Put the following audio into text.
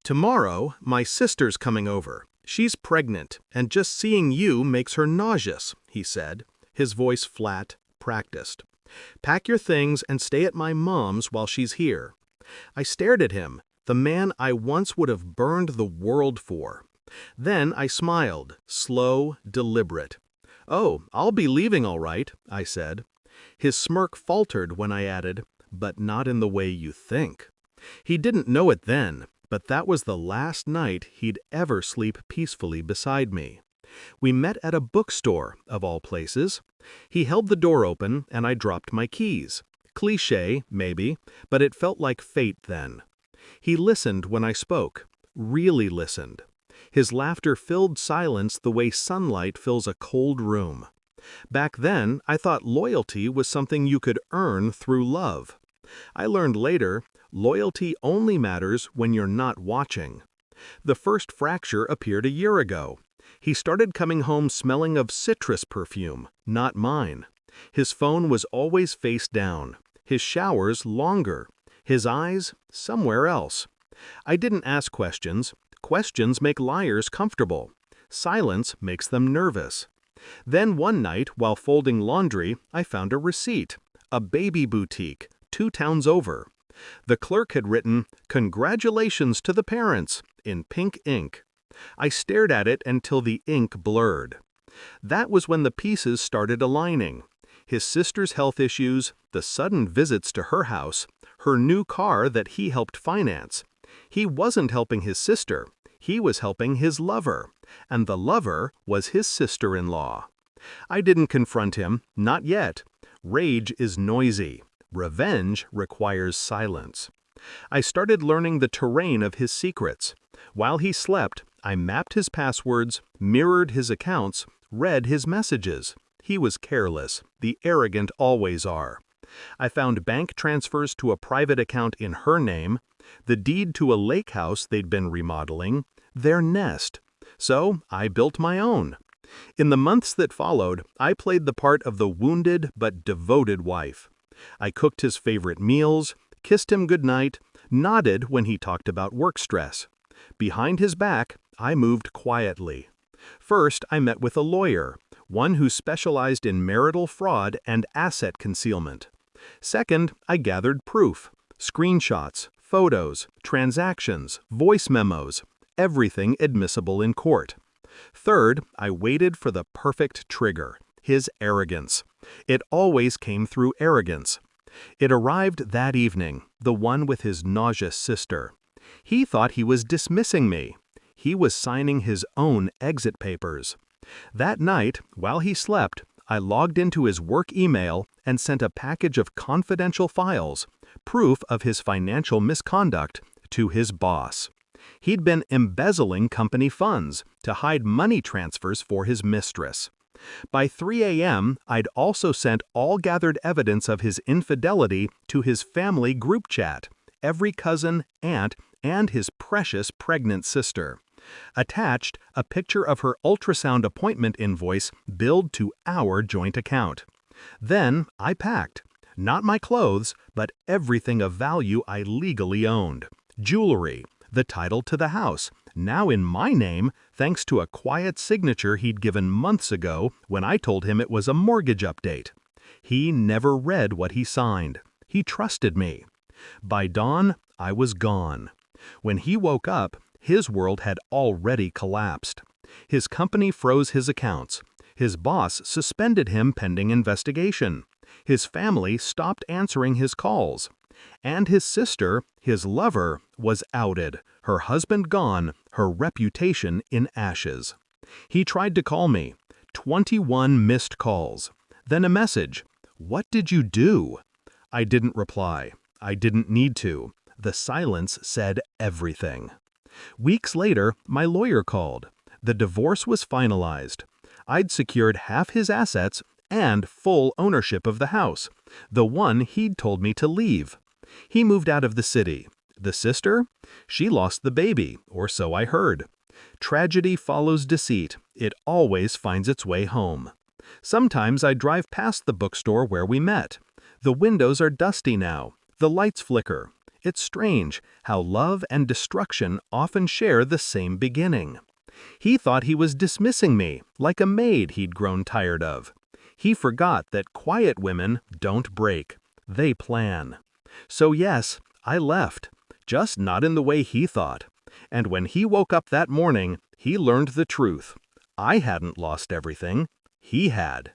Tomorrow, my sister's coming over. She's pregnant, and just seeing you makes her nauseous, he said, his voice flat, practiced. Pack your things and stay at my mom's while she's here. I stared at him, the man I once would have burned the world for. Then I smiled, slow, deliberate. Oh, I'll be leaving all right, I said. His smirk faltered when I added, but not in the way you think. He didn't know it then, but that was the last night he'd ever sleep peacefully beside me. We met at a bookstore, of all places. He held the door open, and I dropped my keys. Cliché, maybe, but it felt like fate then. He listened when I spoke, really listened. His laughter filled silence the way sunlight fills a cold room. Back then, I thought loyalty was something you could earn through love. I learned later, loyalty only matters when you're not watching. The first fracture appeared a year ago. He started coming home smelling of citrus perfume, not mine. His phone was always face down, his showers longer, his eyes somewhere else. I didn't ask questions. Questions make liars comfortable. Silence makes them nervous. Then one night, while folding laundry, I found a receipt. A baby boutique, 2 towns over. The clerk had written, "Congratulations to the parents," in pink ink. I stared at it until the ink blurred. That was when the pieces started aligning. His sister's health issues, the sudden visits to her house, her new car that he helped finance. He wasn't helping his sister. He was helping his lover, and the lover was his sister-in-law. I didn't confront him, not yet. Rage is noisy. Revenge requires silence. I started learning the terrain of his secrets. While he slept, I mapped his passwords, mirrored his accounts, read his messages. He was careless. The arrogant always are. I found bank transfers to a private account in her name, the deed to a lake house they'd been remodeling, their nest. So I built my own. In the months that followed, I played the part of the wounded but devoted wife. I cooked his favorite meals, kissed him goodnight, nodded when he talked about work stress. Behind his back, I moved quietly. First, I met with a lawyer, one who specialized in marital fraud and asset concealment. Second, I gathered proof, screenshots, photos, transactions, voice memos, everything admissible in court. Third, I waited for the perfect trigger, his arrogance. It always came through arrogance. It arrived that evening, the one with his nauseous sister. He thought he was dismissing me. He was signing his own exit papers. That night, while he slept, I logged into his work email and sent a package of confidential files, proof of his financial misconduct, to his boss. He'd been embezzling company funds to hide money transfers for his mistress. By 3 a.m., I'd also sent all gathered evidence of his infidelity to his family group chat, every cousin, aunt, and his precious pregnant sister. Attached, a picture of her ultrasound appointment invoice billed to our joint account. Then I packed. Not my clothes, but everything of value I legally owned. Jewelry, the title to the house, now in my name thanks to a quiet signature he'd given months ago when I told him it was a mortgage update. He never read what he signed. He trusted me. By dawn, I was gone. When he woke up, his world had already collapsed. His company froze his accounts. His boss suspended him pending investigation. His family stopped answering his calls. And his sister, his lover, was outed, her husband gone, her reputation in ashes. He tried to call me. 21 missed calls. Then a message. "What did you do?" I didn't reply. I didn't need to. The silence said everything. Weeks later, my lawyer called. The divorce was finalized. I'd secured half his assets and full ownership of the house, the one he'd told me to leave. He moved out of the city. The sister? She lost the baby, or so I heard. Tragedy follows deceit. It always finds its way home. Sometimes I drive past the bookstore where we met. The windows are dusty now. The lights flicker. It's strange how love and destruction often share the same beginning. He thought he was dismissing me, like a maid he'd grown tired of. He forgot that quiet women don't break, they plan. So yes, I left, just not in the way he thought. And when he woke up that morning, he learned the truth. I hadn't lost everything, he had.